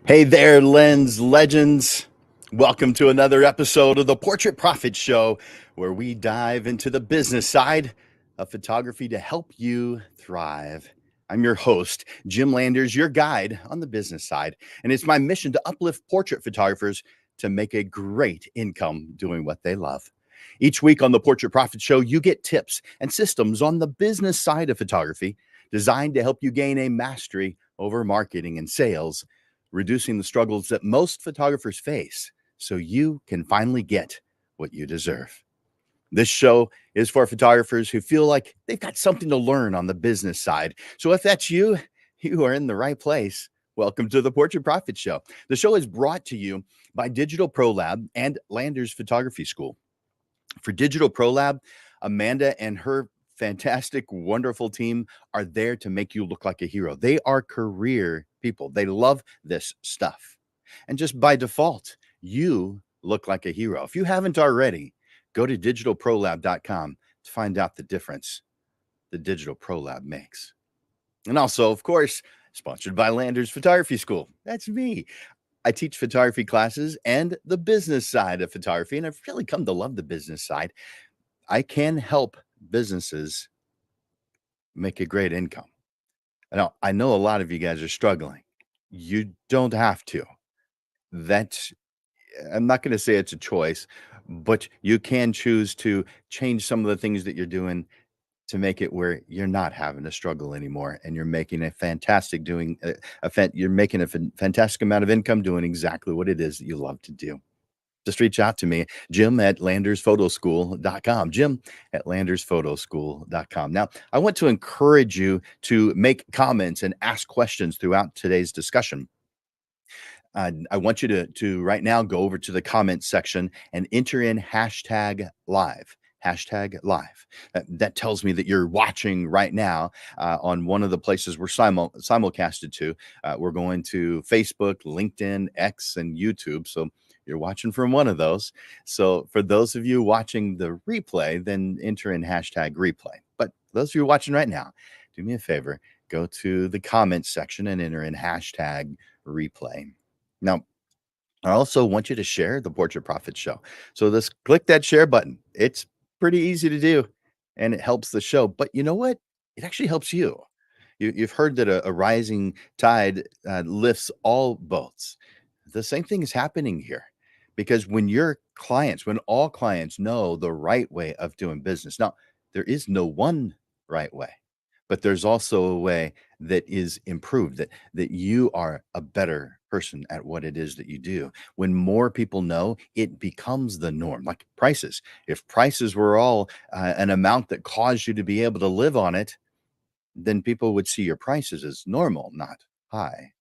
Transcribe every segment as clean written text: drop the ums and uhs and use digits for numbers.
Hey there, Lens Legends. Welcome to another episode of the Portrait Profit Show, where we dive into the business side of photography to help you thrive. I'm your host, Jim Landers, your guide on the business side, and it's my mission to uplift portrait photographers to make a great income doing what they love. Each week on the Portrait Profit Show, you get tips and systems on the business side of photography designed to help you gain a mastery over marketing and sales, reducing the struggles that most photographers face so you can finally get what you deserve. This show is for photographers who feel like they've got something to learn on the business side. So if that's you, you are in the right place. Welcome to the Portrait Profit Show. The show is brought to you by Digital Pro Lab and Landers Photography School. For Digital Pro Lab, Amanda and her fantastic, wonderful team are there to make you look like a hero. They are career people. They love this stuff. And just by default, you look like a hero. If you haven't already, go to digitalprolab.com to find out the difference the Digital Pro Lab makes. And also, of course, sponsored by Landers Photography School. That's me. I teach photography classes and the business side of photography, and I've really come to love the business side. I can help businesses make a great income. Now, I know a lot of you guys are struggling. You don't have to. That's, I'm not going to say it's a choice, but you can choose to change some of the things that you're doing to make it where you're not having to struggle anymore, and you're making a fantastic doing you're making a fantastic amount of income doing exactly what it is that you love to do. Just reach out to me, Jim at landersphotoschool.com. Jim at landersphotoschool.com. Now, I want to encourage you to make comments and ask questions throughout today's discussion. I want you to right now go over to the comments section and enter in hashtag live. Hashtag live. That tells me that you're watching right now on one of the places we're simulcasted to. We're going to Facebook, LinkedIn, X, and YouTube. So you're watching from one of those. So for those of you watching the replay, then enter in hashtag replay. But those of you watching right now, do me a favor, go to the comments section and enter in hashtag replay. Now, I also want you to share the Portrait Profit Show. So just click that share button. It's pretty easy to do, and it helps the show. But you know what? It actually helps you. You've heard that a rising tide lifts all boats. The same thing is happening here, because when all clients know the right way of doing business. Now, there is no one right way, but there's also a way that is improved, that you are a better person at what it is that you do. When more people know, it becomes the norm. Like prices. If prices were all an amount that caused you to be able to live on it, then people would see your prices as normal, not high.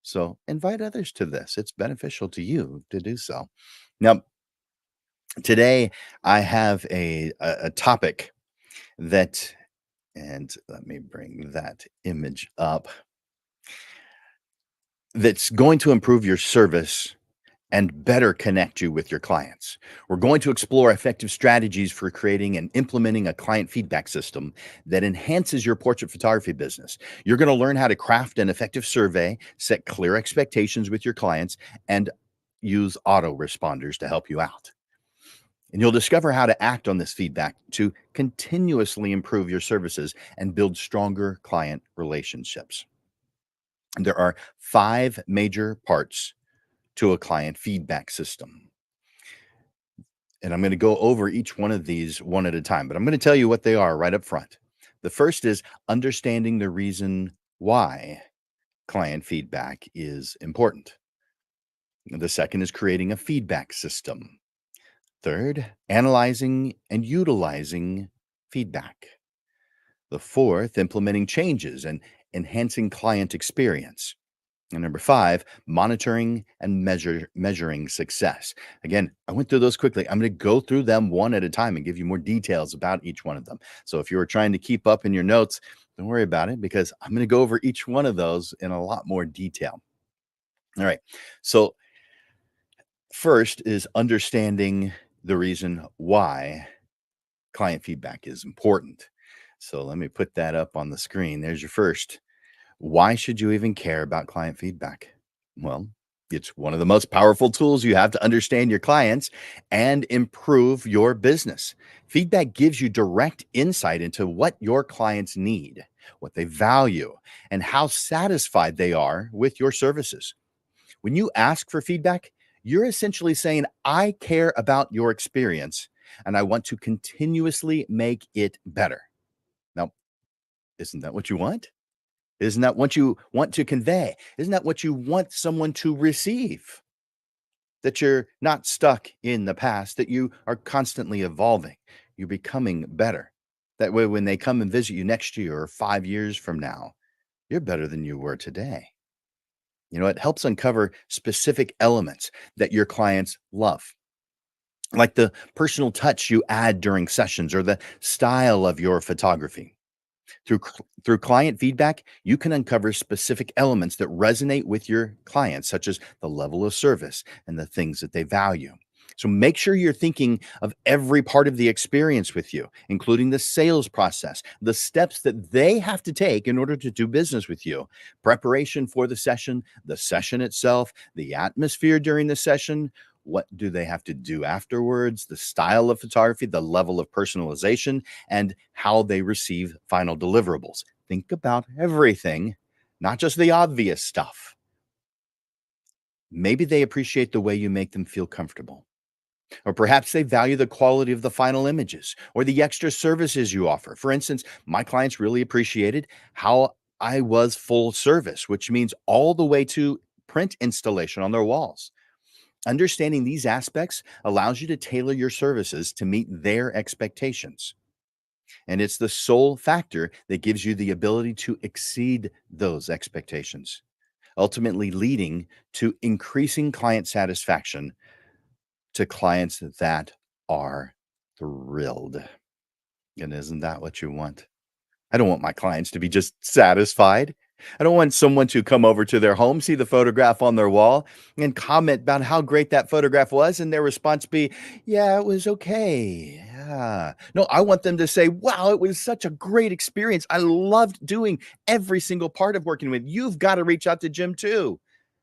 So invite others to this. It's beneficial to you to do so. Now, today I have a topic that, and let me bring that image up, that's going to improve your service and better connect you with your clients. We're going to explore effective strategies for creating and implementing a client feedback system that enhances your portrait photography business. You're going to learn how to craft an effective survey, set clear expectations with your clients, and use autoresponders to help you out. And you'll discover how to act on this feedback to continuously improve your services and build stronger client relationships. And there are 5 major parts to a client feedback system. And I'm going to go over each one of these one at a time, but I'm going to tell you what they are right up front. The first is understanding the reason why client feedback is important. The second is creating a feedback system. Third, analyzing and utilizing feedback. The fourth, implementing changes and enhancing client experience. And number 5, monitoring and measuring success. Again, I went through those quickly. I'm going to go through them one at a time and give you more details about each one of them. So if you were trying to keep up in your notes, don't worry about it, because I'm going to go over each one of those in a lot more detail. All right. So first is understanding the reason why client feedback is important. So let me put that up on the screen. There's your first. Why should you even care about client feedback? Well, it's one of the most powerful tools you have to understand your clients and improve your business. Feedback gives you direct insight into what your clients need, what they value, and how satisfied they are with your services. When you ask for feedback, you're essentially saying, I care about your experience and I want to continuously make it better. Now, isn't that what you want? Isn't that what you want to convey? Isn't that what you want someone to receive? That you're not stuck in the past, that you are constantly evolving, you're becoming better. That way, when they come and visit you next year or 5 years from now, you're better than you were today. It helps uncover specific elements that your clients love, like the personal touch you add during sessions or the style of your photography. Through client feedback, you can uncover specific elements that resonate with your clients, such as the level of service and the things that they value. So make sure you're thinking of every part of the experience with you, including the sales process, the steps that they have to take in order to do business with you, preparation for the session itself, the atmosphere during the session. What do they have to do afterwards? The style of photography, the level of personalization, and how they receive final deliverables. Think about everything, not just the obvious stuff. Maybe they appreciate the way you make them feel comfortable. Or perhaps they value the quality of the final images or the extra services you offer. For instance, my clients really appreciated how I was full service, which means all the way to print installation on their walls. Understanding these aspects allows you to tailor your services to meet their expectations. And it's the sole factor that gives you the ability to exceed those expectations, ultimately leading to increasing client satisfaction to clients that are thrilled. And isn't that what you want? I don't want my clients to be just satisfied. I don't want someone to come over to their home, see the photograph on their wall, and comment about how great that photograph was, and their response be, "Yeah, it was okay." Yeah. No, I want them to say, "Wow, it was such a great experience. I loved doing every single part of working with. You've got to reach out to Jim too."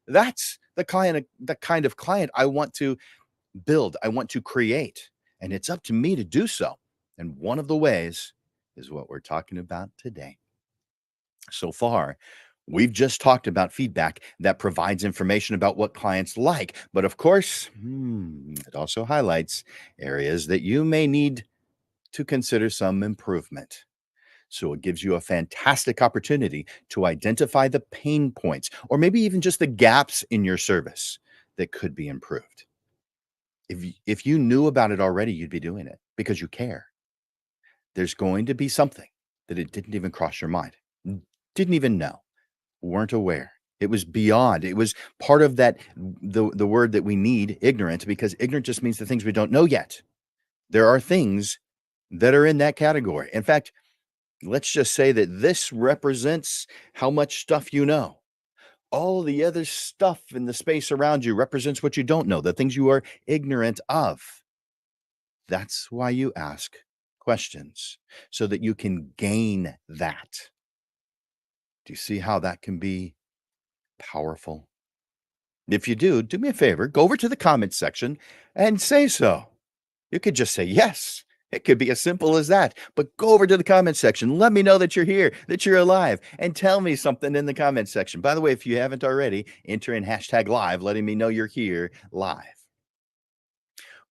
That's the kind of client I want to build, I want to create, and it's up to me to do so. And one of the ways is what we're talking about today. So far, we've just talked about feedback that provides information about what clients like. But of course, it also highlights areas that you may need to consider some improvement. So it gives you a fantastic opportunity to identify the pain points or maybe even just the gaps in your service that could be improved. If you knew about it already, you'd be doing it because you care. There's going to be something that it didn't even cross your mind, didn't even know, weren't aware. It was beyond. It was part of that the word that we need, ignorant, because ignorant just means the things we don't know yet. There are things that are in that category. In fact, let's just say that this represents how much stuff you know. All the other stuff in the space around you represents what you don't know, the things you are ignorant of. That's why you ask questions so that you can gain that. Do you see how that can be powerful? If you do me a favor, go over to the comments section and say so. You could just say yes. It could be as simple as that. But go over to the comment section. Let me know that you're here, that you're alive, and tell me something in the comment section. By the way, if you haven't already, enter in hashtag live, letting me know you're here live.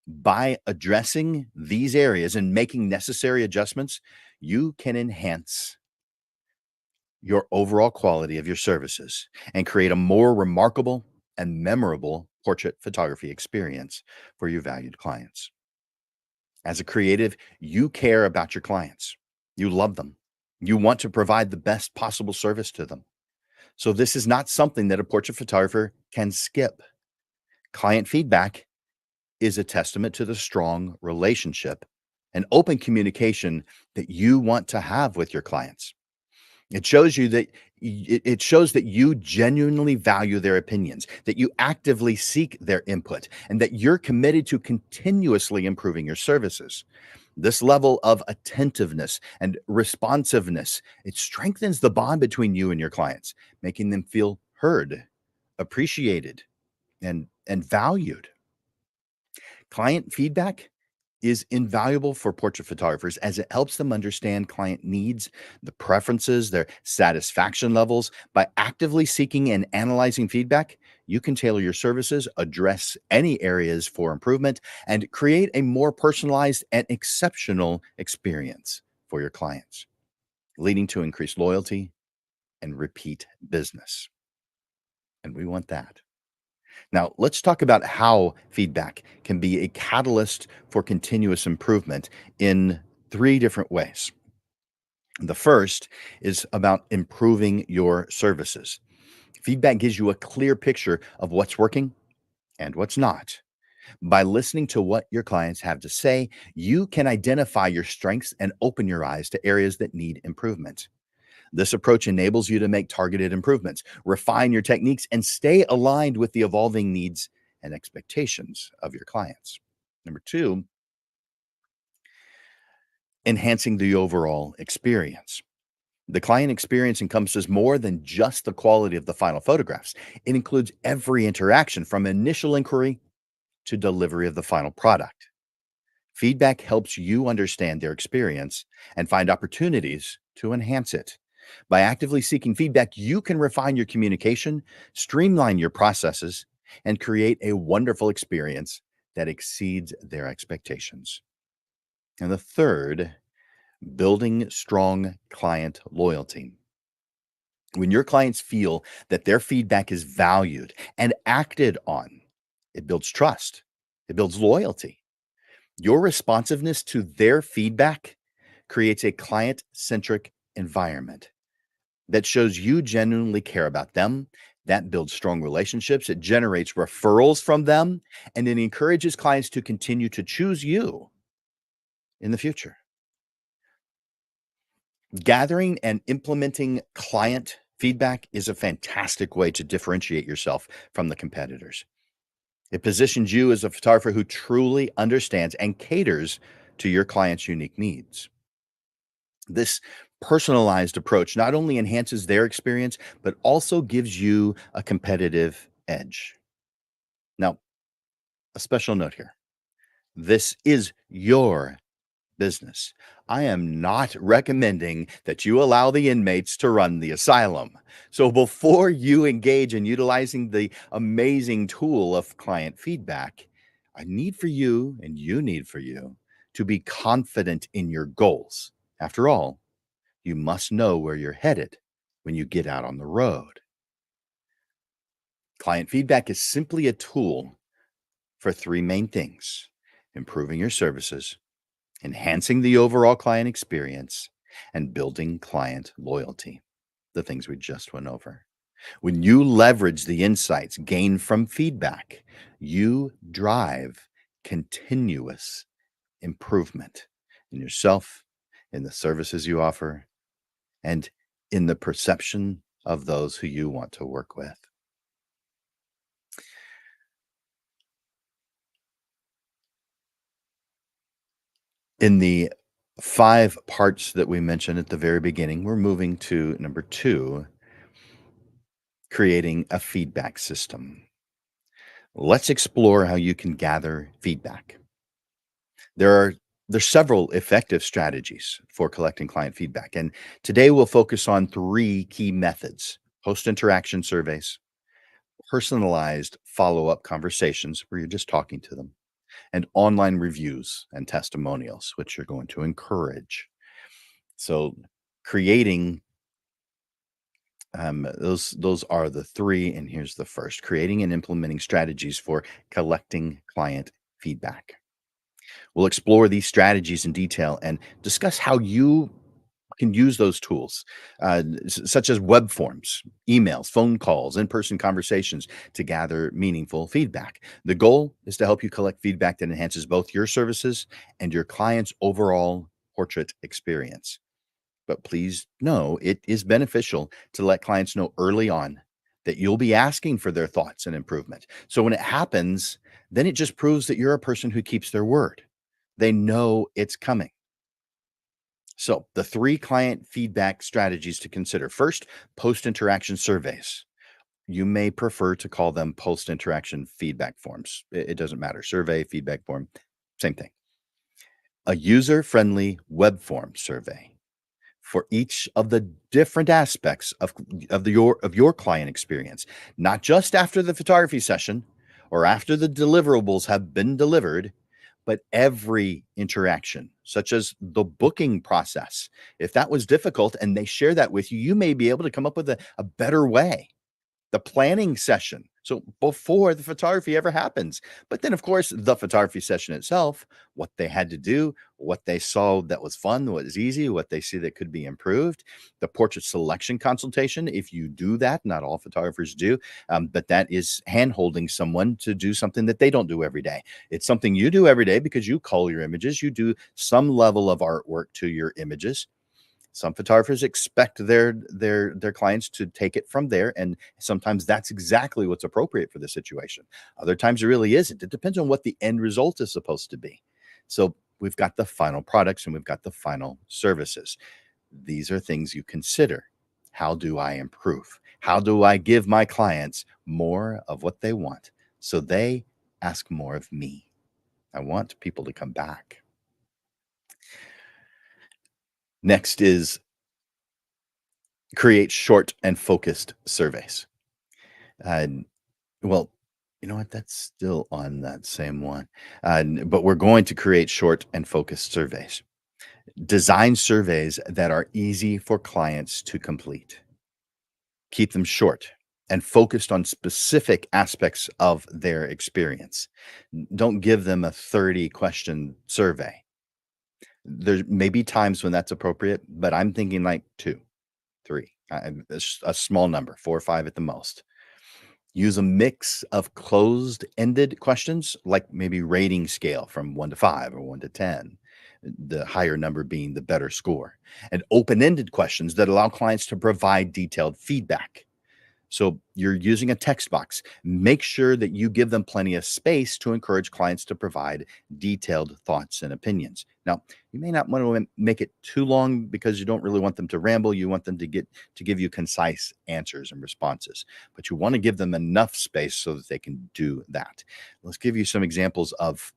By addressing these areas and making necessary adjustments, you can enhance your overall quality of your services and create a more remarkable and memorable portrait photography experience for your valued clients. As a creative, you care about your clients. You love them. You want to provide the best possible service to them. So, this is not something that a portrait photographer can skip. Client feedback is a testament to the strong relationship and open communication that you want to have with your clients. It shows you that it shows that you genuinely value their opinions, that you actively seek their input, and that you're committed to continuously improving your services. This level of attentiveness and responsiveness, it strengthens the bond between you and your clients, making them feel heard, appreciated, and valued. Client feedback is invaluable for portrait photographers as it helps them understand client needs, the preferences, their satisfaction levels. By actively seeking and analyzing feedback, you can tailor your services, address any areas for improvement, and create a more personalized and exceptional experience for your clients, leading to increased loyalty and repeat business. And we want that. Now, let's talk about how feedback can be a catalyst for continuous improvement in three different ways. The first is about improving your services. Feedback gives you a clear picture of what's working and what's not. By listening to what your clients have to say, you can identify your strengths and open your eyes to areas that need improvement. This approach enables you to make targeted improvements, refine your techniques, and stay aligned with the evolving needs and expectations of your clients. Number two, enhancing the overall experience. The client experience encompasses more than just the quality of the final photographs. It includes every interaction from initial inquiry to delivery of the final product. Feedback helps you understand their experience and find opportunities to enhance it. By actively seeking feedback, you can refine your communication, streamline your processes, and create a wonderful experience that exceeds their expectations. And the third, building strong client loyalty. When your clients feel that their feedback is valued and acted on, it builds trust, it builds loyalty. Your responsiveness to their feedback creates a client centric environment that shows you genuinely care about them. That builds strong relationships. It generates referrals from them, and it encourages clients to continue to choose you in the future. Gathering and implementing client feedback is a fantastic way to differentiate yourself from the competitors. It positions you as a photographer who truly understands and caters to your client's unique needs. This personalized approach not only enhances their experience, but also gives you a competitive edge. Now, a special note here: this is your business. I am not recommending that you allow the inmates to run the asylum. So before you engage in utilizing the amazing tool of client feedback, I need for you and you need for you to be confident in your goals. After all, you must know where you're headed when you get out on the road. Client feedback is simply a tool for three main things: improving your services, enhancing the overall client experience, and building client loyalty. The things we just went over. When you leverage the insights gained from feedback, you drive continuous improvement in yourself, in the services you offer, and in the perception of those who you want to work with. In the five parts that we mentioned at the very beginning, we're moving to number two: creating a feedback system. Let's explore how you can gather feedback. There are there's several effective strategies for collecting client feedback, and today we'll focus on three key methods: post-interaction surveys, personalized follow-up conversations where you're just talking to them, and online reviews and testimonials, which you're going to encourage. So creating those are the three, and here's the first: creating and implementing strategies for collecting client feedback. We'll explore these strategies in detail and discuss how you can use those tools, such as web forms, emails, phone calls, in person conversations to gather meaningful feedback. The goal is to help you collect feedback that enhances both your services and your client's overall portrait experience. But please know it is beneficial to let clients know early on that you'll be asking for their thoughts and improvement. So when it happens, then it just proves that you're a person who keeps their word. They know it's coming. So, the three client feedback strategies to consider: first, post interaction surveys. You may prefer to call them post interaction feedback forms. It doesn't matter. Survey, feedback form, same thing. A user friendly web form survey for each of the different aspects of your client experience, not just after the photography session or after the deliverables have been delivered, but every interaction, such as the booking process. If that was difficult and they share that with you, you may be able to come up with a better way. The planning session. So before the photography ever happens. But then, of course, the photography session itself, what they had to do, what they saw that was fun, what was easy, what they see that could be improved. The portrait selection consultation, if you do that, not all photographers do, but that is hand holding someone to do something that they don't do every day. It's something you do every day because you cull your images, you do some level of artwork to your images. Some photographers expect their clients to take it from there, and sometimes that's exactly what's appropriate for the situation. Other times it really isn't. It depends on what the end result is supposed to be. So we've got the final products and we've got the final services. These are things you consider. How do I improve? How do I give my clients more of what they want so they ask more of me? I want people to come back. Next is create short and focused surveys. And well, you know what? That's still on that same one. But we're going to create short and focused surveys. Design surveys that are easy for clients to complete. Keep them short and focused on specific aspects of their experience. Don't give them a 30 question survey. There may be times when that's appropriate, but I'm thinking like two, three, a small number, 4 or 5 at the most. Use a mix of closed-ended questions, like maybe rating scale from 1 to 5 or 1 to 10, the higher number being the better score, and open-ended questions that allow clients to provide detailed feedback. So you're using a text box. Make sure that you give them plenty of space to encourage clients to provide detailed thoughts and opinions. Now, you may not want to make it too long because you don't really want them to ramble. You want them to give you concise answers and responses, but you want to give them enough space so that they can do that. Let's give you some examples of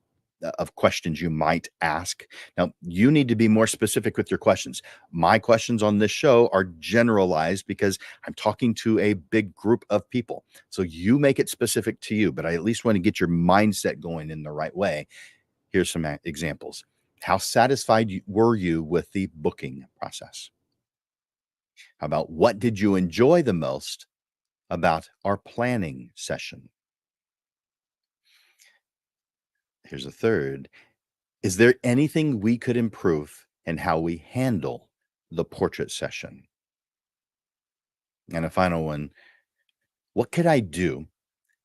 questions you might ask. Now, you need to be more specific with your questions. My questions on this show are generalized because I'm talking to a big group of people. So you make it specific to you, but I at least want to get your mindset going in the right way. Here's some examples. How satisfied were you with the booking process? How about what did you enjoy the most about our planning session? Here's a third. Is there anything we could improve in how we handle the portrait session? And a final one. What could I do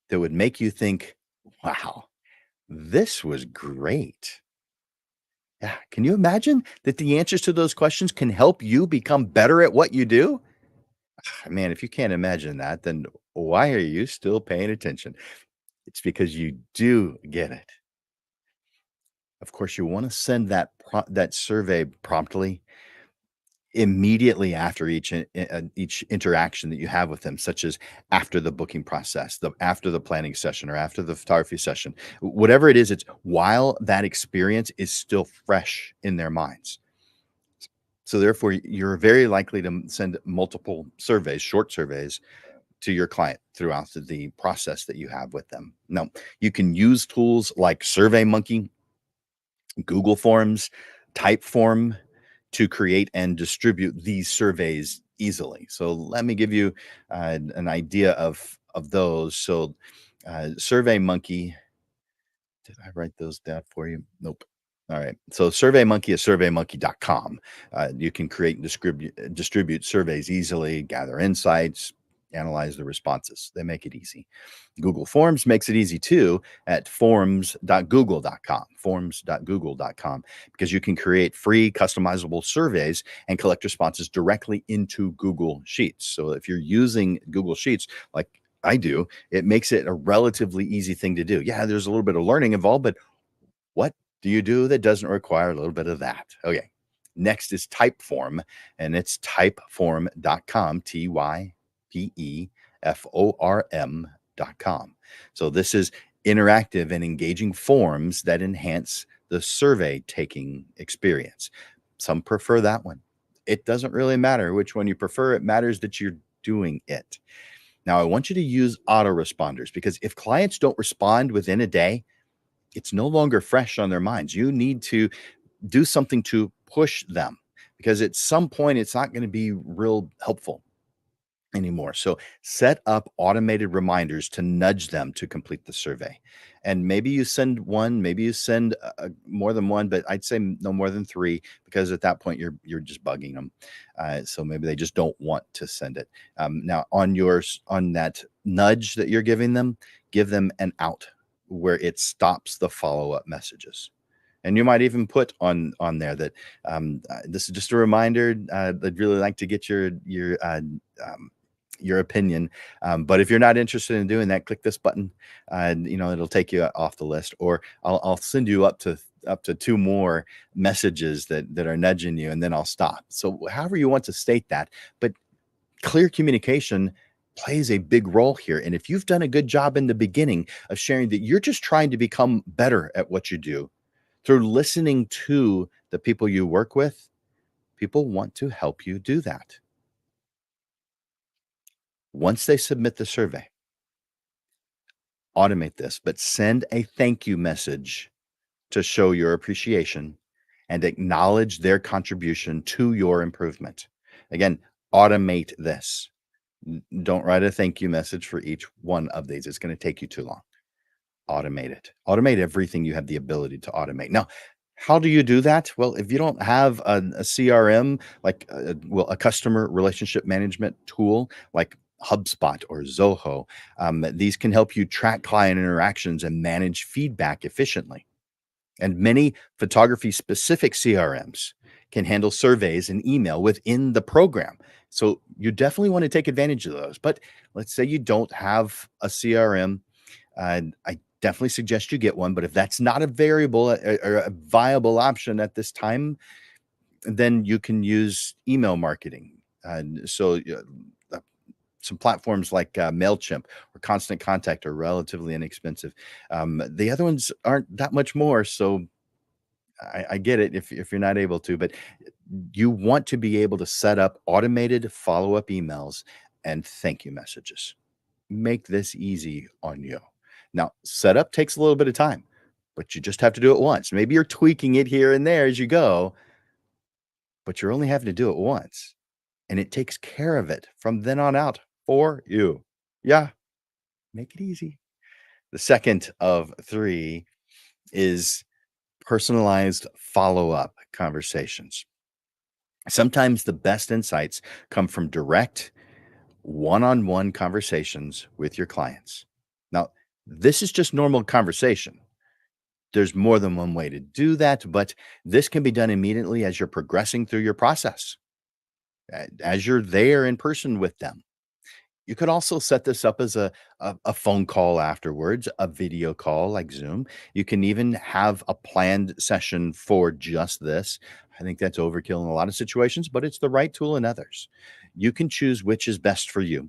that would make you think, wow, this was great? Yeah. Can you imagine that the answers to those questions can help you become better at what you do? Man, if you can't imagine that, then why are you still paying attention? It's because you do get it. Of course, you want to send that survey promptly immediately after each interaction that you have with them, such as after the booking process, after the planning session, or after the photography session. Whatever it is, it's while that experience is still fresh in their minds. So therefore, you're very likely to send multiple surveys, short surveys, to your client throughout the process that you have with them. Now, you can use tools like SurveyMonkey, Google Forms, Typeform to create and distribute these surveys easily. So let me give you an idea of those. So SurveyMonkey, did I write those down for you? Nope. All right. So SurveyMonkey is surveymonkey.com. You can create and distribute surveys easily, gather insights, analyze the responses. They make it easy. Google Forms makes it easy too at forms.google.com, because you can create free customizable surveys and collect responses directly into Google Sheets. So if you're using Google Sheets like I do, it makes it a relatively easy thing to do. Yeah, there's a little bit of learning involved, but what do you do that doesn't require a little bit of that? Okay. Next is Typeform, and it's typeform.com, Typeform.com. form.com. So this is interactive and engaging forms that enhance the survey taking experience. Some prefer that one. It doesn't really matter which one you prefer. It matters that you're doing it. Now, I want you to use autoresponders because if clients don't respond within a day, it's no longer fresh on their minds. You need to do something to push them because at some point it's not going to be real helpful anymore. So set up automated reminders to nudge them to complete the survey. And maybe you send one, maybe you send more than one, but I'd say no more than three because at that point you're just bugging them. So maybe they just don't want to send it. Now on that nudge that you're giving them, give them an out where it stops the follow up messages. And you might even put on there that this is just a reminder. I'd really like to get your opinion. But if you're not interested in doing that, click this button. It'll take you off the list, or I'll send you up to two more messages that are nudging you, and then I'll stop. So however you want to state that, but clear communication plays a big role here. And if you've done a good job in the beginning of sharing that you're just trying to become better at what you do through listening to the people you work with, people want to help you do that. Once they submit the survey, automate this, but send a thank you message to show your appreciation and acknowledge their contribution to your improvement. Again, automate this. Don't write a thank you message for each one of these. It's going to take you too long. Automate it. Automate everything you have the ability to automate. Now, how do you do that? Well, if you don't have a CRM, like a customer relationship management tool like HubSpot or Zoho, these can help you track client interactions and manage feedback efficiently. And many photography specific CRMs can handle surveys and email within the program. So you definitely want to take advantage of those. But let's say you don't have a CRM. I definitely suggest you get one. But if that's not a variable or a viable option at this time, then you can use email marketing. Some platforms like MailChimp or Constant Contact are relatively inexpensive. The other ones aren't that much more. So I get it if you're not able to, but you want to be able to set up automated follow-up emails and thank you messages. Make this easy on you. Now, setup takes a little bit of time, but you just have to do it once. Maybe you're tweaking it here and there as you go, but you're only having to do it once, and it takes care of it from then on out for you. Yeah, make it easy. The second of three is personalized follow-up conversations. Sometimes the best insights come from direct one-on-one conversations with your clients. Now, this is just normal conversation. There's more than one way to do that, but this can be done immediately as you're progressing through your process, as you're there in person with them. You could also set this up as a phone call afterwards, a video call like Zoom. You can even have a planned session for just this. I think that's overkill in a lot of situations, but it's the right tool in others. You can choose which is best for you,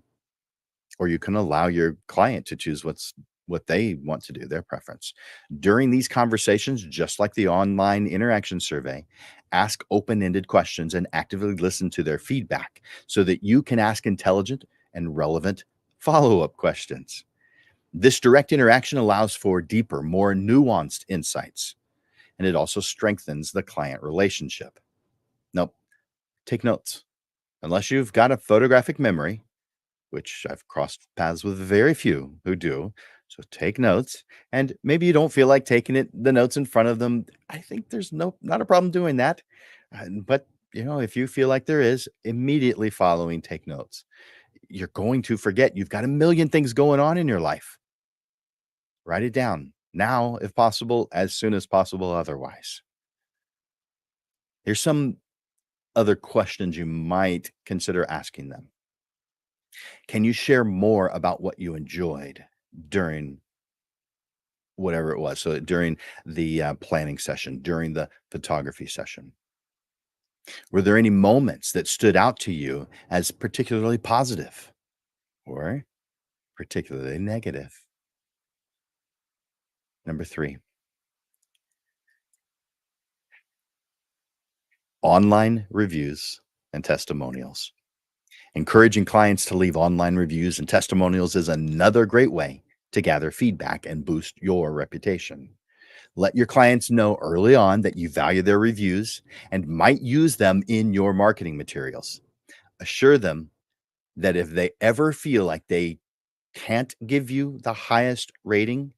or you can allow your client to choose what they want to do, their preference. During these conversations, just like the online interaction survey, ask open-ended questions and actively listen to their feedback so that you can ask intelligent and relevant follow-up questions. This direct interaction allows for deeper, more nuanced insights, and it also strengthens the client relationship. Now, take notes. Unless you've got a photographic memory, which I've crossed paths with very few who do. So take notes, and maybe you don't feel like taking the notes in front of them. I think there's not a problem doing that. But if you feel like there is, immediately following take notes. You're going to forget. You've got a million things going on in your life. Write it down now, if possible, as soon as possible, otherwise. Here's some other questions you might consider asking them. Can you share more about what you enjoyed during whatever it was? So during the planning session, during the photography session, were there any moments that stood out to you as particularly positive? Or particularly negative. Number 3, online reviews and testimonials. Encouraging clients to leave online reviews and testimonials is another great way to gather feedback and boost your reputation. Let your clients know early on that you value their reviews and might use them in your marketing materials. Assure them that if they ever feel like they can't give you the highest rating,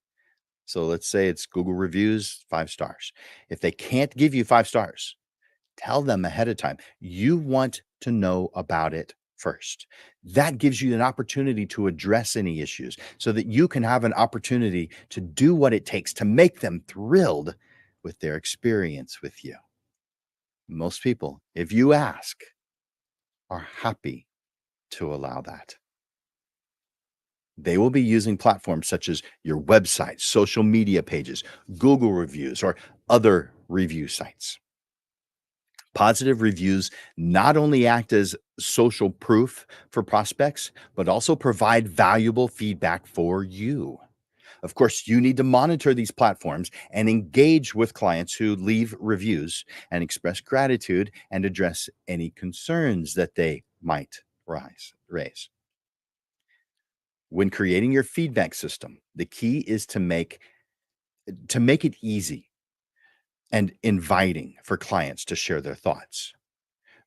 so let's say it's Google reviews, 5 stars. If they can't give you 5 stars, tell them ahead of time. You want to know about it first. That gives you an opportunity to address any issues so that you can have an opportunity to do what it takes to make them thrilled with their experience with you. Most people, if you ask, are happy to allow that. They will be using platforms such as your website, social media pages, Google reviews, or other review sites. Positive reviews not only act as social proof for prospects, but also provide valuable feedback for you. Of course, you need to monitor these platforms and engage with clients who leave reviews and express gratitude and address any concerns that they might raise. When creating your feedback system, the key is to make it easy and inviting for clients to share their thoughts,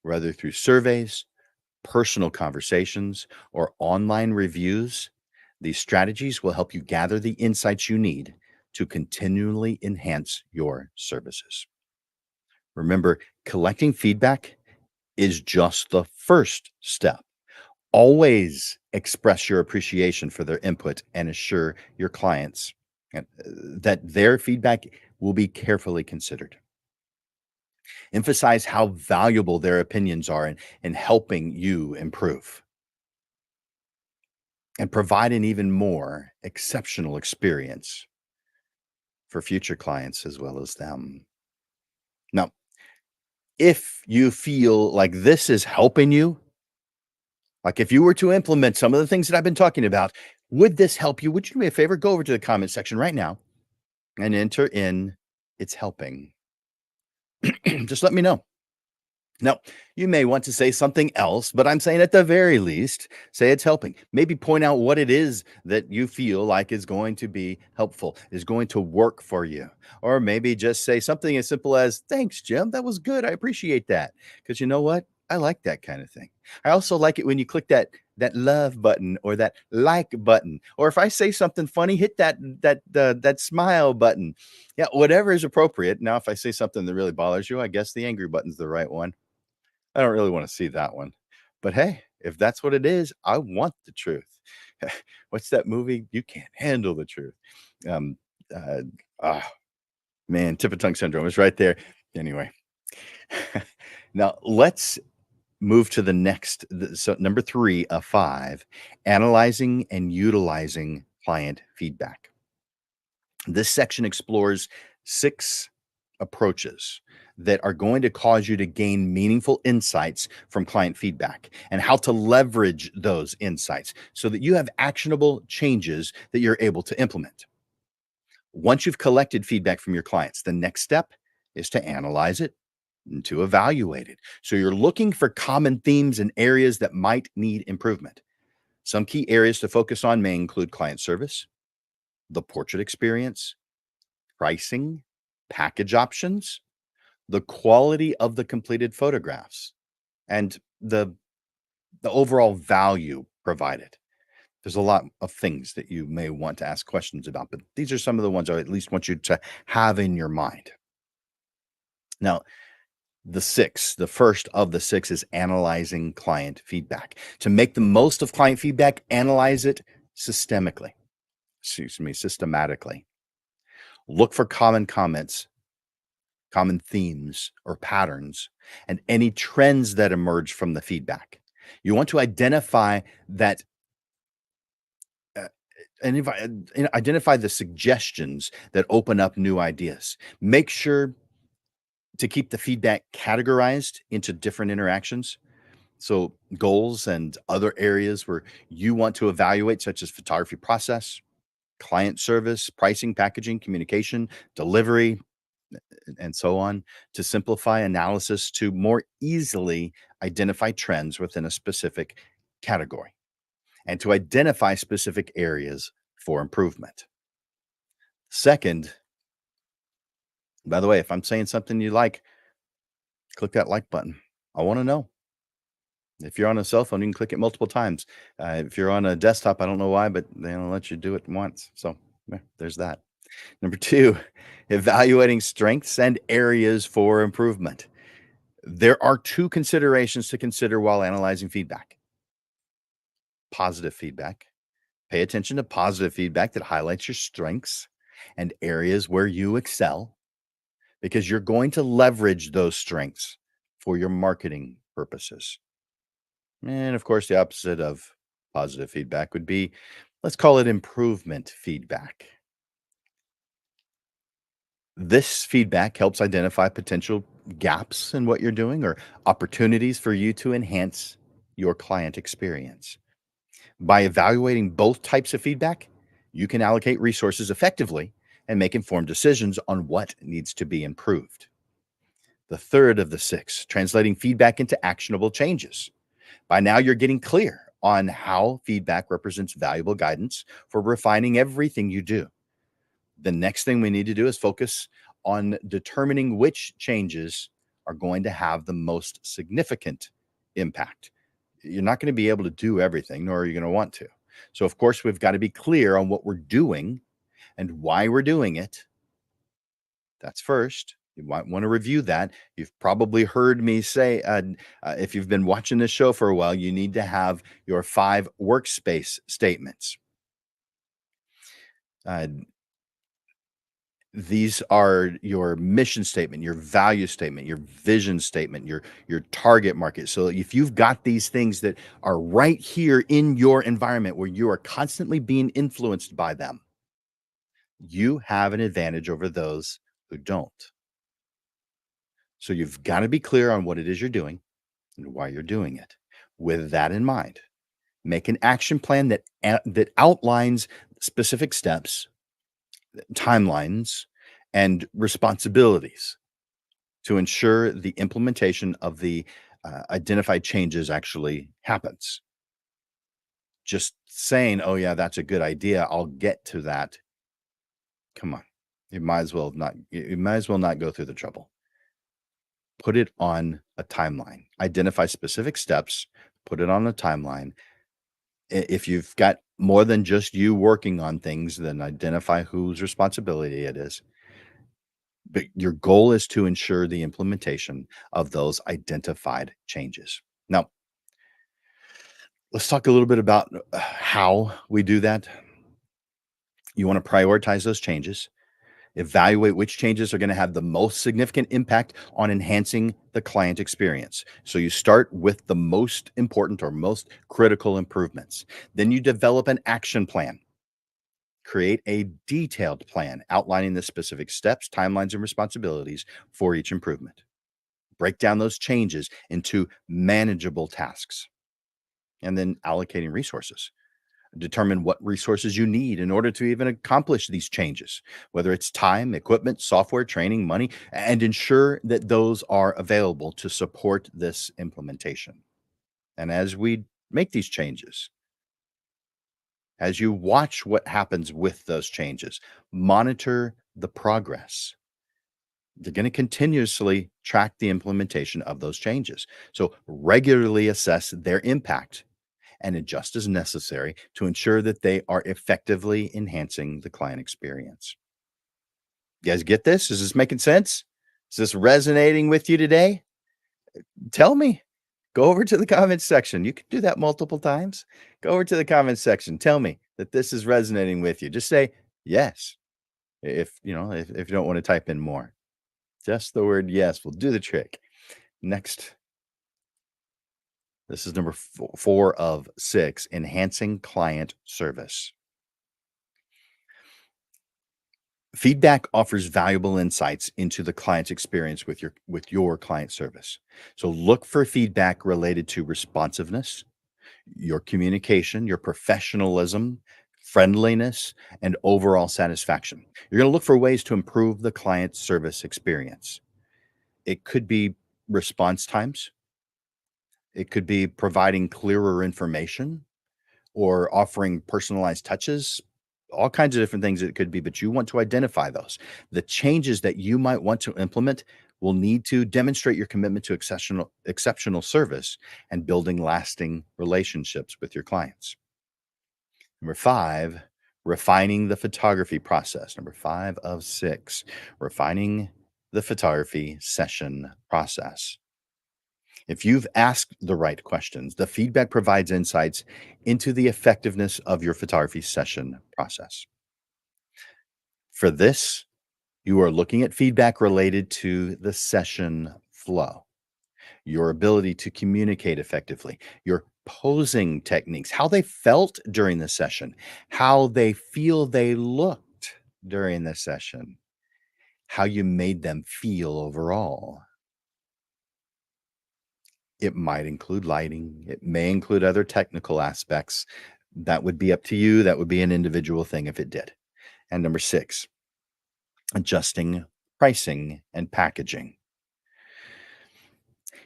whether through surveys, personal conversations, or online reviews. These strategies will help you gather the insights you need to continually enhance your services. Remember, collecting feedback is just the first step. Always express your appreciation for their input and assure your clients that their feedback will be carefully considered. Emphasize how valuable their opinions are in helping you improve and provide an even more exceptional experience for future clients as well as them. Now, if you feel like this is helping you, like if you were to implement some of the things that I've been talking about, would this help you? Would you do me a favor? Go over to the comment section right now and enter in "it's helping." Just let me know. Now, you may want to say something else, but I'm saying at the very least, say it's helping. Maybe point out what it is that you feel like is going to be helpful, is going to work for you. Or maybe just say something as simple as, "Thanks, Jim. That was good. I appreciate that." Because you know what? I like that kind of thing. I also like it when you click that love button or that like button. Or if I say something funny, hit that smile button. Yeah, whatever is appropriate. Now, if I say something that really bothers you, I guess the angry button's the right one. I don't really wanna see that one. But hey, if that's what it is, I want the truth. What's that movie? You Can't Handle the Truth. Um, uh, ah, man, tip of tongue syndrome is right there. Anyway, now let's move to the next. So number 3 of 5, analyzing and utilizing client feedback. This section explores 6 approaches that are going to cause you to gain meaningful insights from client feedback and how to leverage those insights so that you have actionable changes that you're able to implement. Once you've collected feedback from your clients, the next step is to analyze it and to evaluate it. So you're looking for common themes and areas that might need improvement. Some key areas to focus on may include client service, the portrait experience, pricing, package options, the quality of the completed photographs, and the overall value provided. There's a lot of things that you may want to ask questions about, but these are some of the ones I at least want you to have in your mind. Now, the first of the 6 is analyzing client feedback. To make the most of client feedback, analyze it systematically. Look for common comments, common themes or patterns, and any trends that emerge from the feedback. You want to identify that uh, identify the suggestions that open up new ideas. Make sure to keep the feedback categorized into different interactions. So, goals and other areas where you want to evaluate, such as photography process, client service, pricing, packaging, communication, delivery, and so on, to simplify analysis to more easily identify trends within a specific category and to identify specific areas for improvement. Second, by the way, if I'm saying something you like, click that like button. I want to know. If you're on a cell phone, you can click it multiple times. If you're on a desktop, I don't know why, but they don't let you do it once. So there's that. Number two, evaluating strengths and areas for improvement. There are two considerations to consider while analyzing feedback: positive feedback. Pay attention to positive feedback that highlights your strengths and areas where you excel, because you're going to leverage those strengths for your marketing purposes. And of course, the opposite of positive feedback would be, let's call it improvement feedback. This feedback helps identify potential gaps in what you're doing or opportunities for you to enhance your client experience. By evaluating both types of feedback, you can allocate resources effectively and make informed decisions on what needs to be improved. The third of the six, translating feedback into actionable changes. By now, you're getting clear on how feedback represents valuable guidance for refining everything you do. The next thing we need to do is focus on determining which changes are going to have the most significant impact. You're not going to be able to do everything, nor are you going to want to. So, of course, we've got to be clear on what we're doing and why we're doing it. That's first. You might want to review that. You've probably heard me say, if you've been watching this show for a while, you need to have your 5 workspace statements. Uh, these are your mission statement, your value statement, your vision statement, your target market. So if you've got these things that are right here in your environment where you are constantly being influenced by them, you have an advantage over those who don't. So you've got to be clear on what it is you're doing and why you're doing it. With that in mind, make an action plan that outlines specific steps, timelines, and responsibilities to ensure the implementation of the identified changes actually happens. Just saying, "Oh yeah, that's a good idea. I'll get to that." Come on, you might as well not. You might as well not go through the trouble. Put it on a timeline. Identify specific steps. Put it on a timeline. If you've got more than just you working on things, then identify whose responsibility it is. But your goal is to ensure the implementation of those identified changes. Now, let's talk a little bit about how we do that. You want to prioritize those changes, evaluate which changes are going to have the most significant impact on enhancing the client experience. So you start with the most important or most critical improvements. Then you develop an action plan. Create a detailed plan outlining the specific steps, timelines, and responsibilities for each improvement. Break down those changes into manageable tasks, and then allocating resources. Determine what resources you need in order to even accomplish these changes, whether it's time, equipment, software, training, money, and ensure that those are available to support this implementation. And as we make these changes, as you watch what happens with those changes, monitor the progress. They're going to continuously track the implementation of those changes. So regularly assess their impact and adjust as necessary to ensure that they are effectively enhancing the client experience. You guys get this? Is this making sense? Is this resonating with you today? Tell me. Go over to the comments section. You can do that multiple times. Go over to the comments section. Tell me that this is resonating with you. Just say yes. If you don't want to type in more. Just the word yes will do the trick. Next, this is number 4 of 6, enhancing client service. Feedback offers valuable insights into the client's experience with your client service. So look for feedback related to responsiveness, your communication, your professionalism, friendliness, and overall satisfaction. You're going to look for ways to improve the client service experience. It could be response times, it could be providing clearer information or offering personalized touches, all kinds of different things it could be, but you want to identify those. The changes that you might want to implement will need to demonstrate your commitment to exceptional service and building lasting relationships with your clients. Number 5, refining the photography process. Number 5 of 6, refining the photography session process. If you've asked the right questions, the feedback provides insights into the effectiveness of your photography session process. For this, you are looking at feedback related to the session flow, your ability to communicate effectively, your posing techniques, how they felt during the session, how they feel they looked during the session, how you made them feel overall. It might include lighting, it may include other technical aspects. That would be up to you, that would be an individual thing if it did. And number 6, adjusting pricing and packaging.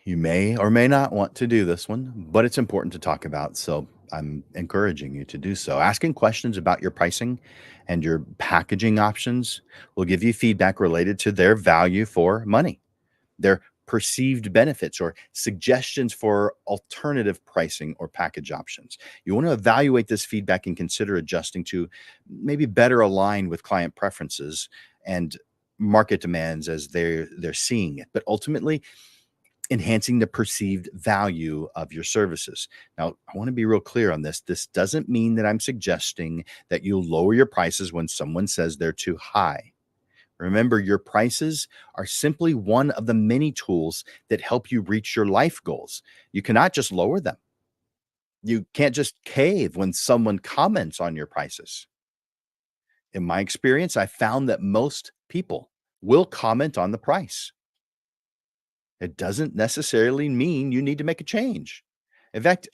You may or may not want to do this one, but it's important to talk about, so I'm encouraging you to do so. Asking questions about your pricing and your packaging options will give you feedback related to their value for money, their perceived benefits, or suggestions for alternative pricing or package options. You want to evaluate this feedback and consider adjusting to maybe better align with client preferences and market demands as they're seeing it. But ultimately, enhancing the perceived value of your services. Now, I want to be real clear on this. This doesn't mean that I'm suggesting that you lower your prices when someone says they're too high. Remember, your prices are simply one of the many tools that help you reach your life goals. You cannot just lower them. You can't just cave when someone comments on your prices. In my experience, I found that most people will comment on the price. It doesn't necessarily mean you need to make a change. In fact,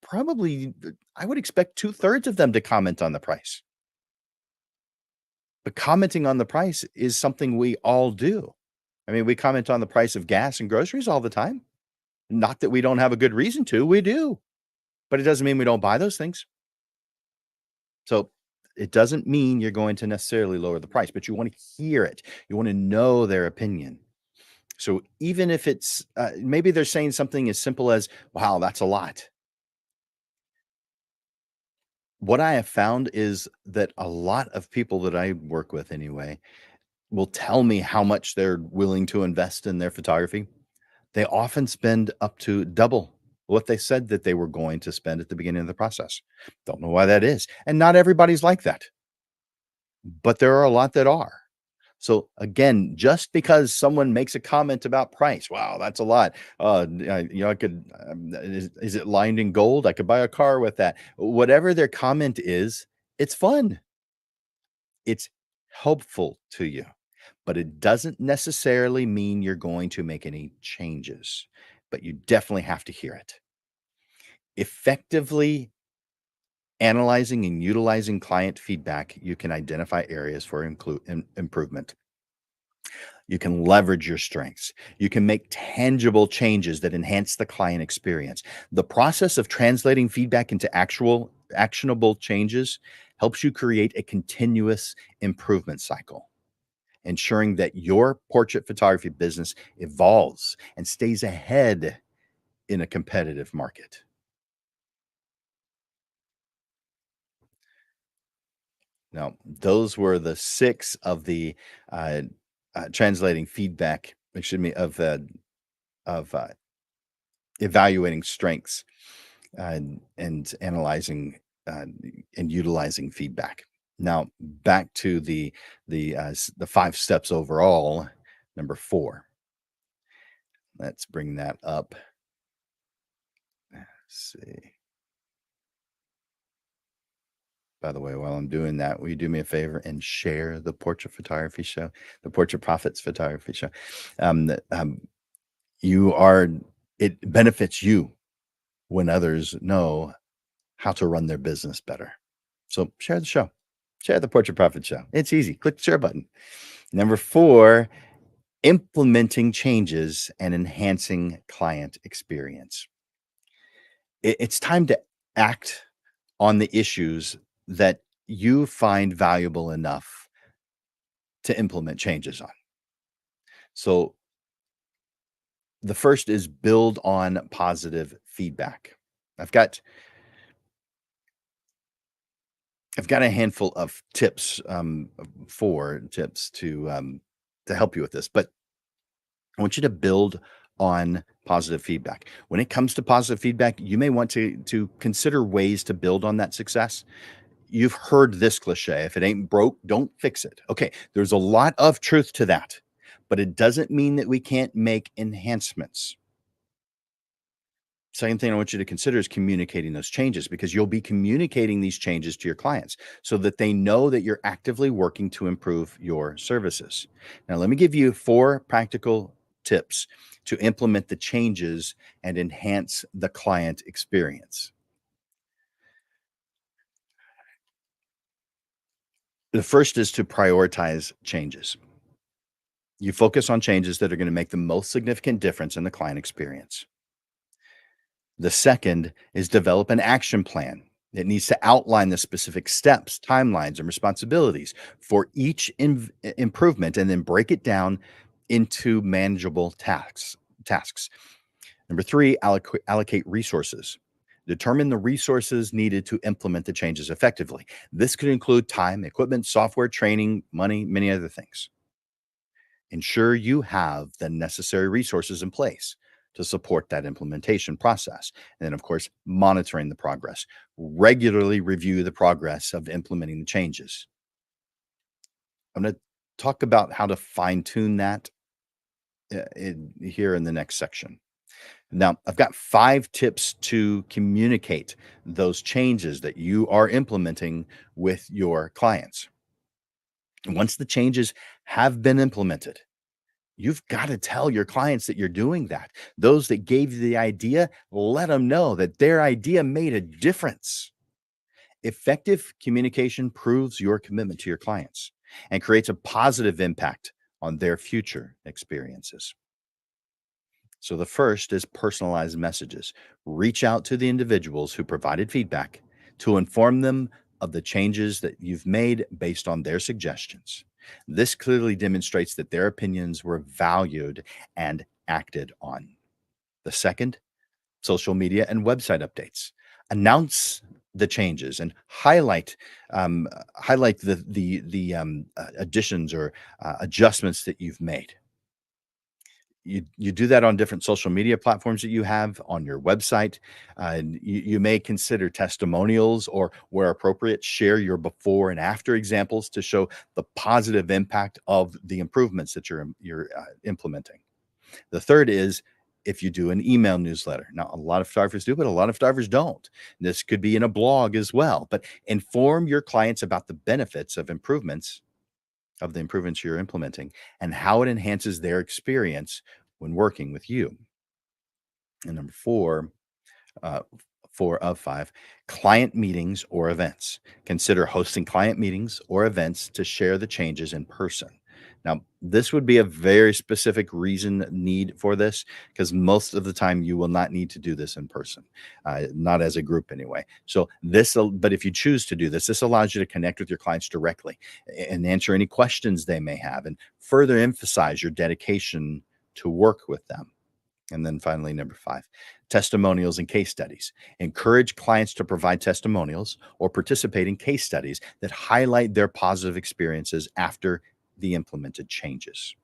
probably I would expect two-thirds of them to comment on the price. But commenting on the price is something we all do. I mean, we comment on the price of gas and groceries all the time. Not that we don't have a good reason to, we do. But it doesn't mean we don't buy those things. So it doesn't mean you're going to necessarily lower the price, but you want to hear it. You want to know their opinion. So even if it's maybe they're saying something as simple as, wow, that's a lot. What I have found is that a lot of people that I work with anyway will tell me how much they're willing to invest in their photography. They often spend up to double what they said that they were going to spend at the beginning of the process. Don't know why that is. And not everybody's like that, but there are a lot that are. So again, just because someone makes a comment about price, wow, that's a lot. I could, is it lined in gold? I could buy a car with that. Whatever their comment is, it's fun. It's helpful to you, but it doesn't necessarily mean you're going to make any changes, but you definitely have to hear it. Effectively analyzing and utilizing client feedback, you can identify areas for improvement. You can leverage your strengths. You can make tangible changes that enhance the client experience. The process of translating feedback into actual actionable changes helps you create a continuous improvement cycle, ensuring that your portrait photography business evolves and stays ahead in a competitive market. Now, those were the 6 of the uh, translating feedback, excuse me, of evaluating strengths and analyzing uh, and utilizing feedback. Now, back to the 5 steps overall. Number 4. Let's bring that up. Let's see. By the way, while I'm doing that, will you do me a favor and share the Portrait Photography Show, the Portrait Profits Photography Show? That you are, it benefits you when others know how to run their business better. So share the show, share the Portrait Profit Show. It's easy. Click the share button. Number 4, implementing changes and enhancing client experience. It's time to act on the issues that you find valuable enough to implement changes on. So the first is build on positive feedback. I've got a handful of tips, 4 tips to help you with this, but I want you to build on positive feedback. When it comes to positive feedback, you may want to consider ways to build on that success. You've heard this cliche, if it ain't broke, don't fix it. Okay, there's a lot of truth to that, but it doesn't mean that we can't make enhancements. Second thing I want you to consider is communicating those changes, because you'll be communicating these changes to your clients so that they know that you're actively working to improve your services. Now, let me give you 4 practical tips to implement the changes and enhance the client experience. The first is to prioritize changes. You focus on changes that are going to make the most significant difference in the client experience. The second is develop an action plan. It needs to outline the specific steps, timelines, and responsibilities for each improvement, and then break it down into manageable tasks. Number 3, allocate resources. Determine the resources needed to implement the changes effectively. This could include time, equipment, software, training, money, many other things. Ensure you have the necessary resources in place to support that implementation process. And then, of course, monitoring the progress. Regularly review the progress of implementing the changes. I'm going to talk about how to fine tune that here in the next section. Now, I've got 5 tips to communicate those changes that you are implementing with your clients. And once the changes have been implemented, you've got to tell your clients that you're doing that. Those that gave you the idea, let them know that their idea made a difference. Effective communication proves your commitment to your clients and creates a positive impact on their future experiences. So the first is personalized messages. Reach out to the individuals who provided feedback to inform them of the changes that you've made based on their suggestions. This clearly demonstrates that their opinions were valued and acted on. The second, social media and website updates. Announce the changes and highlight the additions or adjustments that you've made. You do that on different social media platforms that you have on your website. You may consider testimonials, or where appropriate, share your before and after examples to show the positive impact of the improvements that you're implementing. The third is, if you do an email newsletter. Now, a lot of photographers do, but a lot of photographers don't. This could be in a blog as well, but inform your clients about the benefits of the improvements you're implementing and how it enhances their experience when working with you. And number 4, uh, 4 of 5, client meetings or events. Consider hosting client meetings or events to share the changes in person. Now, this would be a very specific need for this, because most of the time you will not need to do this in person, not as a group anyway. So but if you choose to do this, this allows you to connect with your clients directly and answer any questions they may have, and further emphasize your dedication to work with them. And then finally, number 5, testimonials and case studies. Encourage clients to provide testimonials or participate in case studies that highlight their positive experiences after the implemented changes.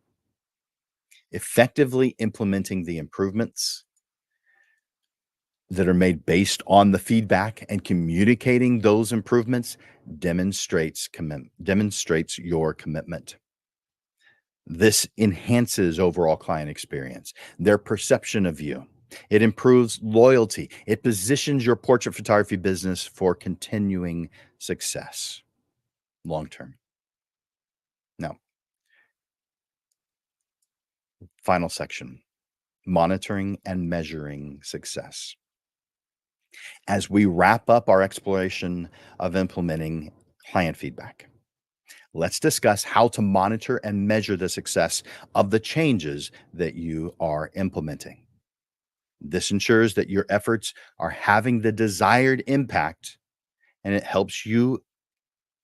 Effectively implementing the improvements that are made based on the feedback and communicating those improvements demonstrates your commitment. This enhances overall client experience, their perception of you, It improves loyalty. It positions your portrait photography business for continuing success long term. Now, final section, monitoring and measuring success. As we wrap up our exploration of implementing client feedback, let's discuss how to monitor and measure the success of the changes that you are implementing. This ensures that your efforts are having the desired impact, and it helps you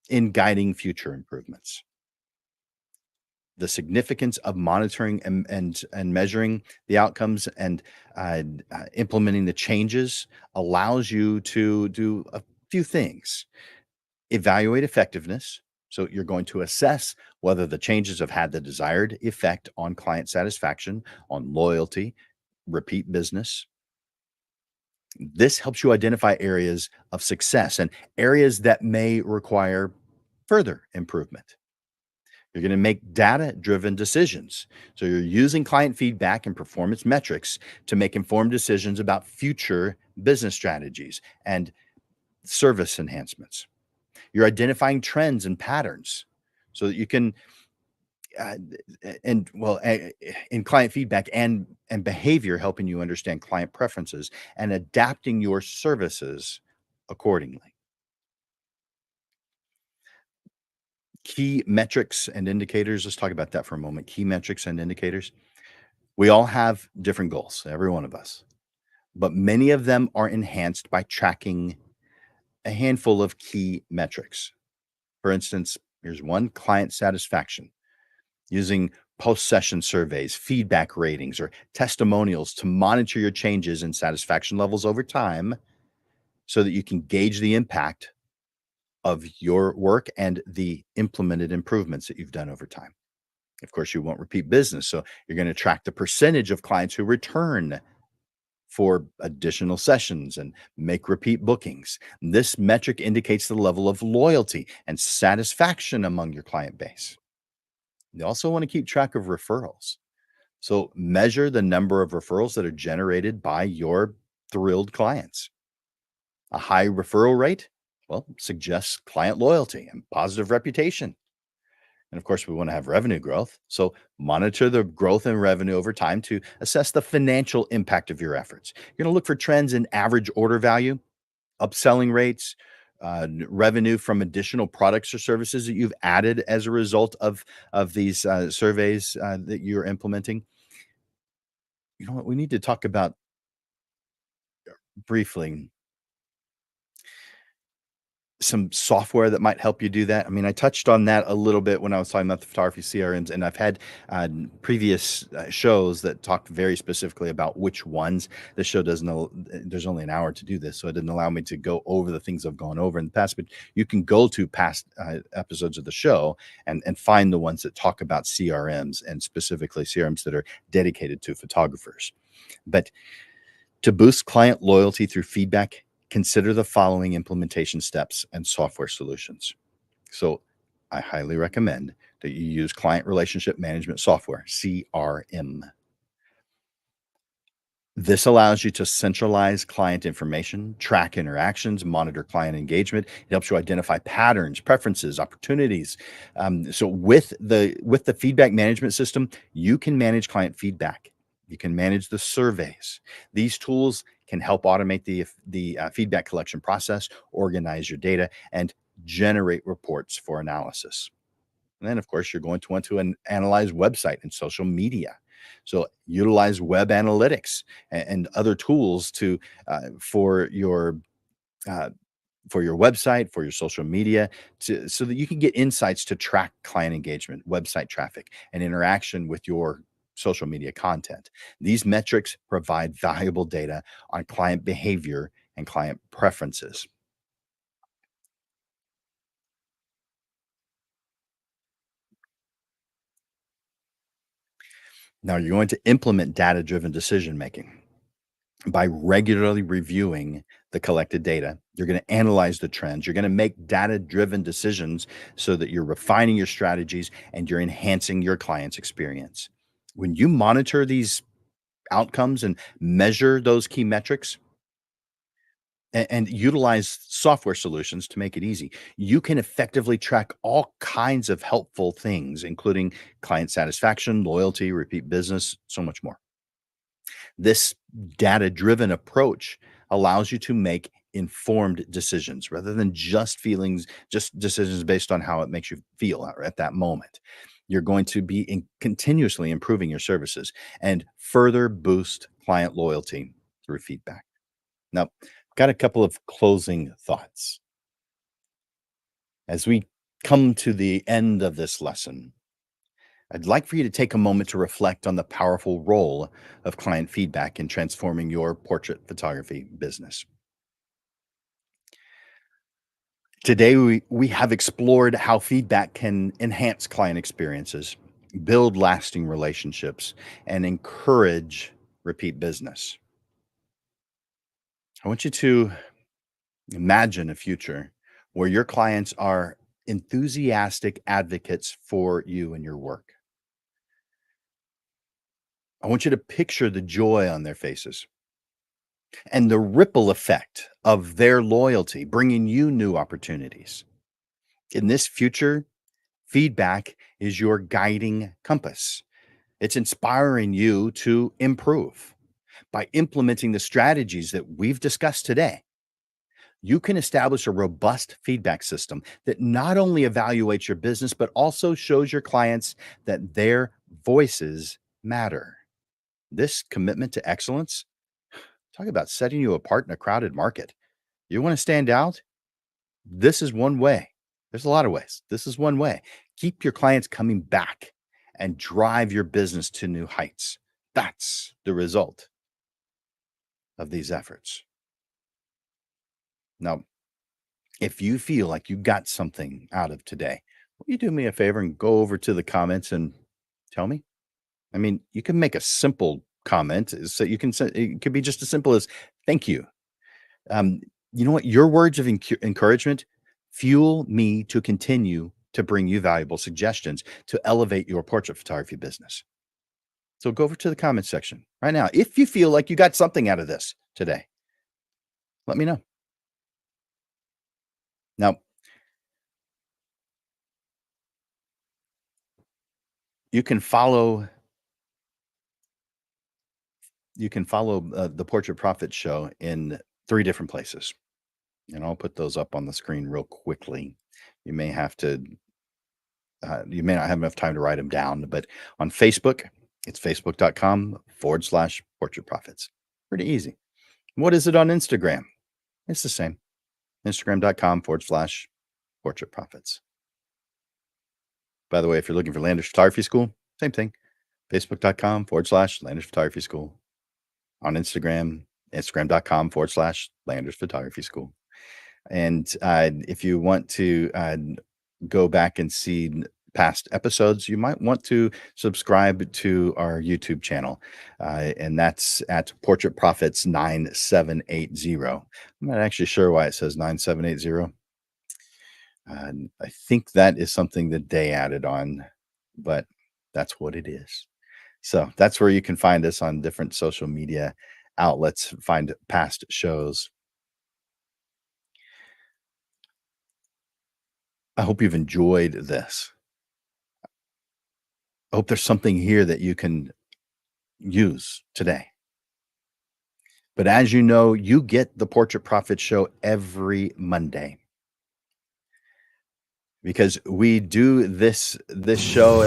in guiding future improvements. The significance of monitoring and measuring the outcomes and implementing the changes allows you to do a few things. Evaluate effectiveness. So you're going to assess whether the changes have had the desired effect on client satisfaction, on loyalty, repeat business. This helps you identify areas of success and areas that may require further improvement. You're going to make data driven decisions. So you're using client feedback and performance metrics to make informed decisions about future business strategies and service enhancements. You're identifying trends and patterns so that you can uh, and well in client feedback and behavior, helping you understand client preferences and adapting your services accordingly. Key metrics and indicators, let's talk about that for a moment. Key metrics and indicators. We all have different goals, every one of us, but many of them are enhanced by tracking a handful of key metrics. For instance, here's one: client satisfaction, using post session surveys, feedback ratings, or testimonials to monitor your changes in satisfaction levels over time so that you can gauge the impact of your work and the implemented improvements that you've done over time. Of course, you want repeat business. So you're going to track the percentage of clients who return for additional sessions and make repeat bookings. This metric indicates the level of loyalty and satisfaction among your client base. You also want to keep track of referrals. So measure the number of referrals that are generated by your thrilled clients. A high referral rate, well, suggests client loyalty and positive reputation. And of course, we want to have revenue growth. So monitor the growth in revenue over time to assess the financial impact of your efforts. You're going to look for trends in average order value, upselling rates, revenue from additional products or services that you've added as a result of these surveys that you're implementing. You know what? We need to talk about briefly some software that might help you do that. I mean, I touched on that a little bit when I was talking about the photography CRMs, and I've had previous shows that talked very specifically about which ones. The show doesn't know, there's only an hour to do this, so it didn't allow me to go over the things I've gone over in the past. But you can go to past episodes of the show and find the ones that talk about CRMs, and specifically CRMs that are dedicated to photographers. But to boost client loyalty through feedback, consider the following implementation steps and software solutions. So, I highly recommend that you use client relationship management software, CRM. This allows you to centralize client information, track interactions, monitor client engagement. It helps you identify patterns, preferences, opportunities. So with the feedback management system, you can manage client feedback. You can manage the surveys. These tools can help automate the feedback collection process, organize your data, and generate reports for analysis. And then, of course, you're going to want to analyze website and social media. So utilize web analytics and other tools to for uh, for your website, for your social media, so that you can get insights to track client engagement, website traffic, and interaction with your social media content. These metrics provide valuable data on client behavior and client preferences. Now, you're going to implement data driven decision making. By regularly reviewing the collected data, you're going to analyze the trends. You're going to make data driven decisions so that you're refining your strategies and you're enhancing your client's experience. When you monitor these outcomes and measure those key metrics and utilize software solutions to make it easy. You can effectively track all kinds of helpful things, including client satisfaction, loyalty, repeat business, so much more. This data driven approach allows you to make informed decisions rather than just feelings, just decisions based on how it makes you feel at that moment. You're going to be continuously improving your services and further boost client loyalty through feedback. Now, I've got a couple of closing thoughts. As we come to the end of this lesson, I'd like for you to take a moment to reflect on the powerful role of client feedback in transforming your portrait photography business. Today, we have explored how feedback can enhance client experiences, build lasting relationships, and encourage repeat business. I want you to imagine a future where your clients are enthusiastic advocates for you and your work. I want you to picture the joy on their faces and the ripple effect of their loyalty, bringing you new opportunities. In this future, feedback is your guiding compass. It's inspiring you to improve. By implementing the strategies that we've discussed today, you can establish a robust feedback system that not only evaluates your business, but also shows your clients that their voices matter. This commitment to excellence, talk about setting you apart in a crowded market. You want to stand out? This is one way. There's a lot of ways. This is one way. Keep your clients coming back and drive your business to new heights. That's the result of these efforts. Now, if you feel like you got something out of today, will you do me a favor and go over to the comments and tell me? I mean, you can make a simple comment. So you can say it could be just as simple as thank you. Um, you know what? Your words of encouragement fuel me to continue to bring you valuable suggestions to elevate your portrait photography business. So go over to the comment section right now. If you feel like you got something out of this today, let me know. Now, you can follow the Portrait Profit Show in 3 different places, and I'll put those up on the screen real quickly. You may have to you may not have enough time to write them down, but on Facebook, it's facebook.com/portrait profits. Pretty easy. What is it on Instagram? It's the same. Instagram.com/portrait profits. By the way, if you're looking for Landers Photography School, same thing. Facebook.com/Landers Photography School. On Instagram, Instagram.com/Landers Photography School. And if you want to go back and see past episodes, you might want to subscribe to our YouTube channel. And that's at Portrait Profits 9780. I'm not actually sure why it says 9780. I think that is something that they added on, but that's what it is. So that's where you can find us on different social media outlets, find past shows. I hope you've enjoyed this. I hope there's something here that you can use today. But as you know, you get the Portrait Profit Show every Monday because we do this show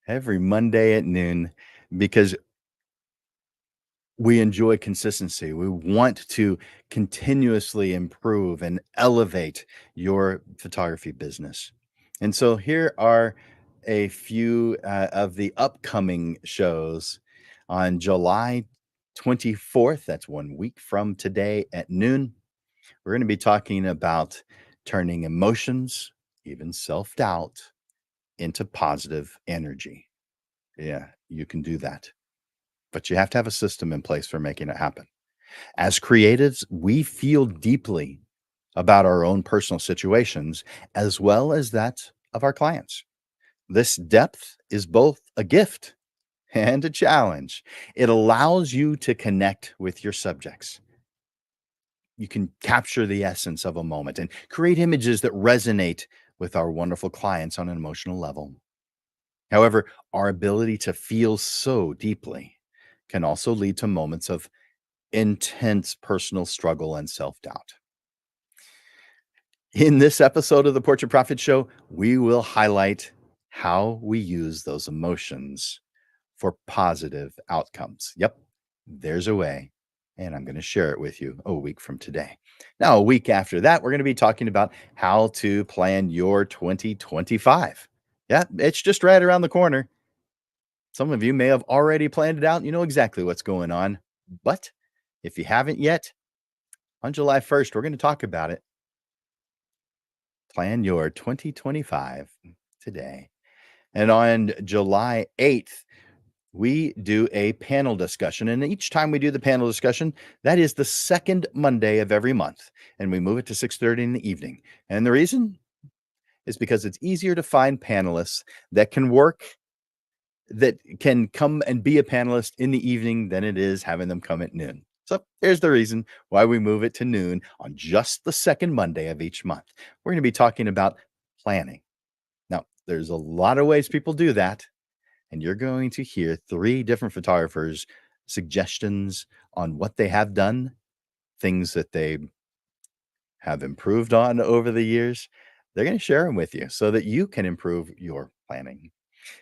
every Monday at noon because we enjoy consistency. We want to continuously improve and elevate your photography business. And so here are a few of the upcoming shows on July 24th. That's 1 week from today at noon. We're going to be talking about turning emotions, even self doubt, into positive energy. Yeah, you can do that. But you have to have a system in place for making it happen. As creatives, we feel deeply about our own personal situations as well as that of our clients. This depth is both a gift and a challenge. It allows you to connect with your subjects. You can capture the essence of a moment and create images that resonate with our wonderful clients on an emotional level. However, our ability to feel so deeply can also lead to moments of intense personal struggle and self doubt. In this episode of the Portrait Profit Show, we will highlight how we use those emotions for positive outcomes. Yep, there's a way, and I'm going to share it with you a week from today. Now, a week after that, we're going to be talking about how to plan your 2025. Yeah, it's just right around the corner. Some of you may have already planned it out. You know exactly what's going on. But if you haven't yet, on July 1st, we're going to talk about it. Plan your 2025 today. And on July 8th, we do a panel discussion. And each time we do the panel discussion, that is the second Monday of every month. And we move it to 6:30 in the evening. And the reason is because it's easier to find panelists that can work, that can come and be a panelist in the evening than it is having them come at noon. So here's the reason why we move it to noon on just the second Monday of each month. We're going to be talking about planning. Now, there's a lot of ways people do that, and you're going to hear three different photographers' suggestions on what they have done, things that they have improved on over the years. They're going to share them with you so that you can improve your planning.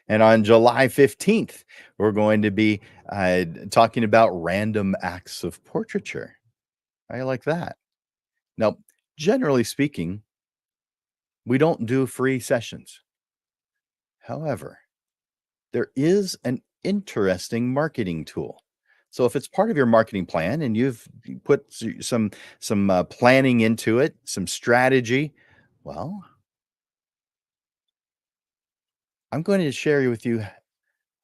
And on July 15th, we're going to be talking about random acts of portraiture. I like that. Now, generally speaking, we don't do free sessions. However, there is an interesting marketing tool. So if it's part of your marketing plan and you've put some planning into it, some strategy, well, I'm going to share with you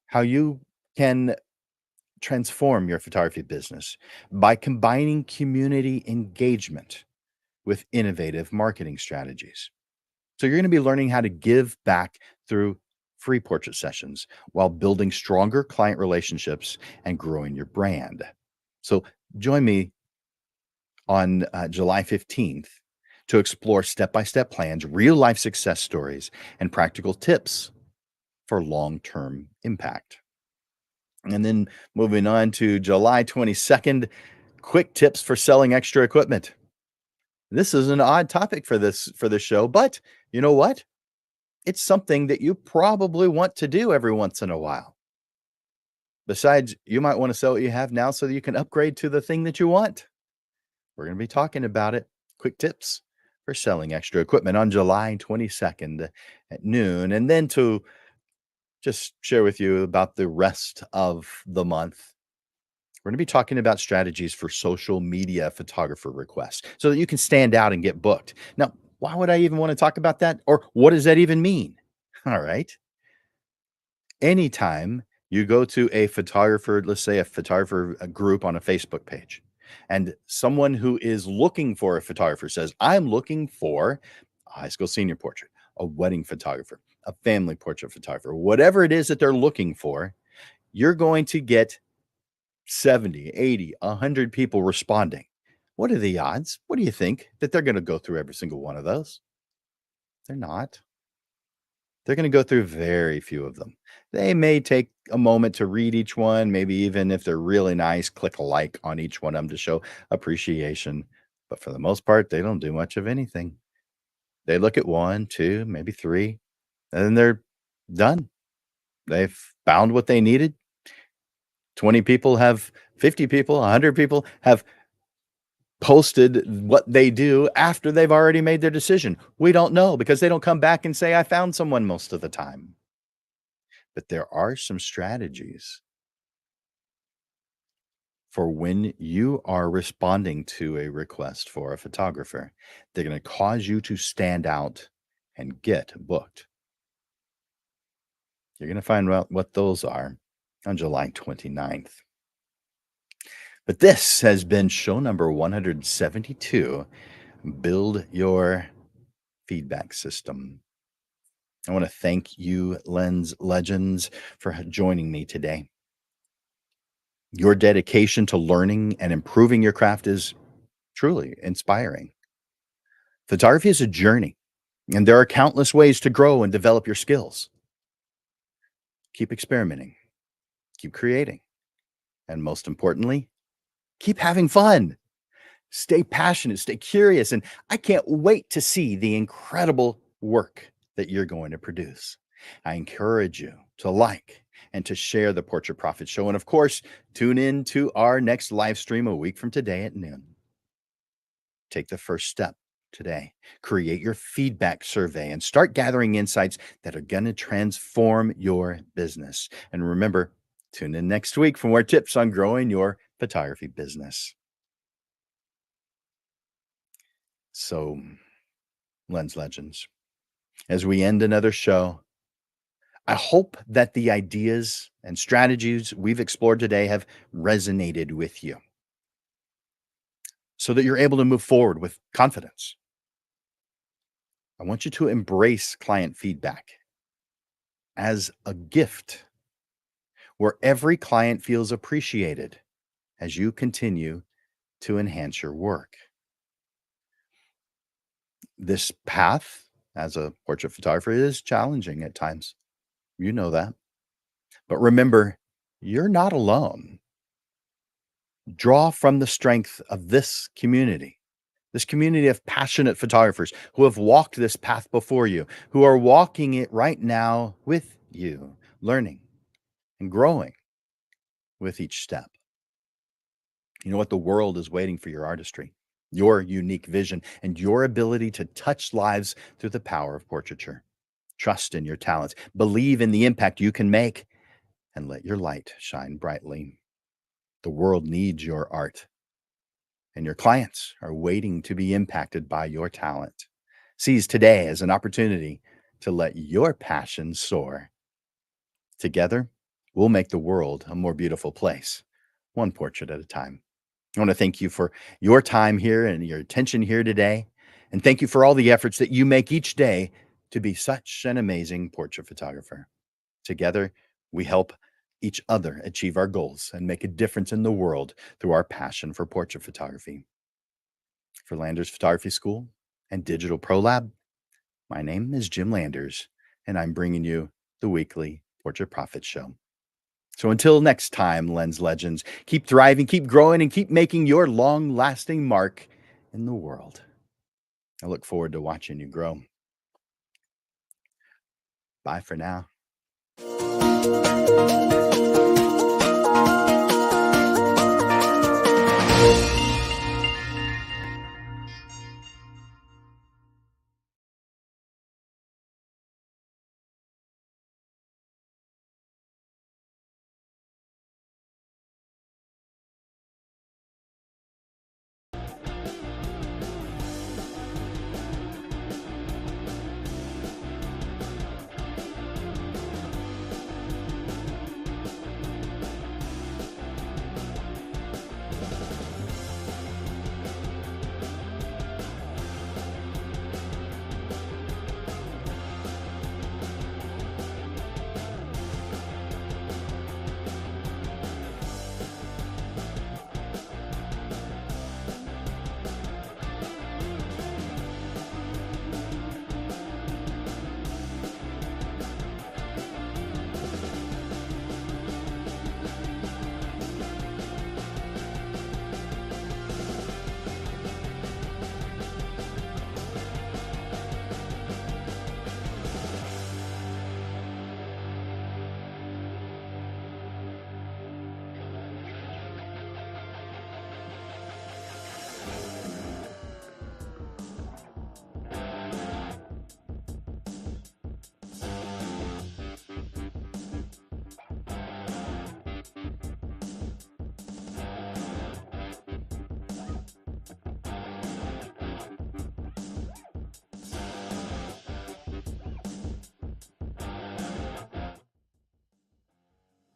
how you can transform your photography business by combining community engagement with innovative marketing strategies. So you're going to be learning how to give back through free portrait sessions while building stronger client relationships and growing your brand. So join me on July 15th to explore step-by-step plans, real-life success stories, and practical tips for long-term impact. And then moving on to July 22nd, quick tips for selling extra equipment. This is an odd topic for this show, but you know what? It's something that you probably want to do every once in a while. Besides, you might want to sell what you have now so that you can upgrade to the thing that you want. We're going to be talking about it. Quick tips for selling extra equipment on July 22nd at noon. And then to just share with you about the rest of the month, we're going to be talking about strategies for social media photographer requests so that you can stand out and get booked. Now, why would I even want to talk about that? Or what does that even mean? All right. Anytime you go to a photographer, let's say a photographer group on a Facebook page, and someone who is looking for a photographer says, I'm looking for a high school senior portrait, a wedding photographer, a family portrait photographer, whatever it is that they're looking for, you're going to get 70, 80, 100 people responding. What are the odds? What do you think that they're going to go through every single one of those? They're not. They're going to go through very few of them. They may take a moment to read each one, maybe even if they're really nice, click a like on each one of them to show appreciation. But for the most part, they don't do much of anything. They look at one, two, maybe three, and then they're done. They've found what they needed. 20 people have 50 people, 100 people have posted what they do after they've already made their decision. We don't know because they don't come back and say, I found someone most of the time. But there are some strategies for when you are responding to a request for a photographer. They're going to cause you to stand out and get booked. You're going to find out what those are on July 29th. But this has been show number 172. Build your feedback system. I want to thank you, Lens Legends, for joining me today. Your dedication to learning and improving your craft is truly inspiring. Photography is a journey, and there are countless ways to grow and develop your skills. Keep experimenting, keep creating, and most importantly, keep having fun. Stay passionate, stay curious, and I can't wait to see the incredible work that you're going to produce. I encourage you to like and to share the Portrait Profit Show. And of course, tune in to our next live stream a week from today at noon. Take the first step today. Create your feedback survey and start gathering insights that are going to transform your business. And remember, tune in next week for more tips on growing your photography business. So, Lens Legends, as we end another show, I hope that the ideas and strategies we've explored today have resonated with you so that you're able to move forward with confidence. I want you to embrace client feedback as a gift where every client feels appreciated as you continue to enhance your work. This path as a portrait photographer is challenging at times. You know that. But remember, you're not alone. Draw from the strength of this community of passionate photographers who have walked this path before you, who are walking it right now with you, learning and growing with each step. You know what? The world is waiting for your artistry, your unique vision, and your ability to touch lives through the power of portraiture. Trust in your talents, believe in the impact you can make, and let your light shine brightly. The world needs your art, and your clients are waiting to be impacted by your talent. Seize today as an opportunity to let your passion soar. Together, we'll make the world a more beautiful place, one portrait at a time. I want to thank you for your time here and your attention here today. And thank you for all the efforts that you make each day to be such an amazing portrait photographer. Together, we help each other achieve our goals and make a difference in the world through our passion for portrait photography. For Landers Photography School and Digital Pro Lab, my name is Jim Landers, and I'm bringing you the weekly Portrait Profit Show. So until next time, Lens Legends, keep thriving, keep growing, and keep making your long-lasting mark in the world. I look forward to watching you grow. Bye for now.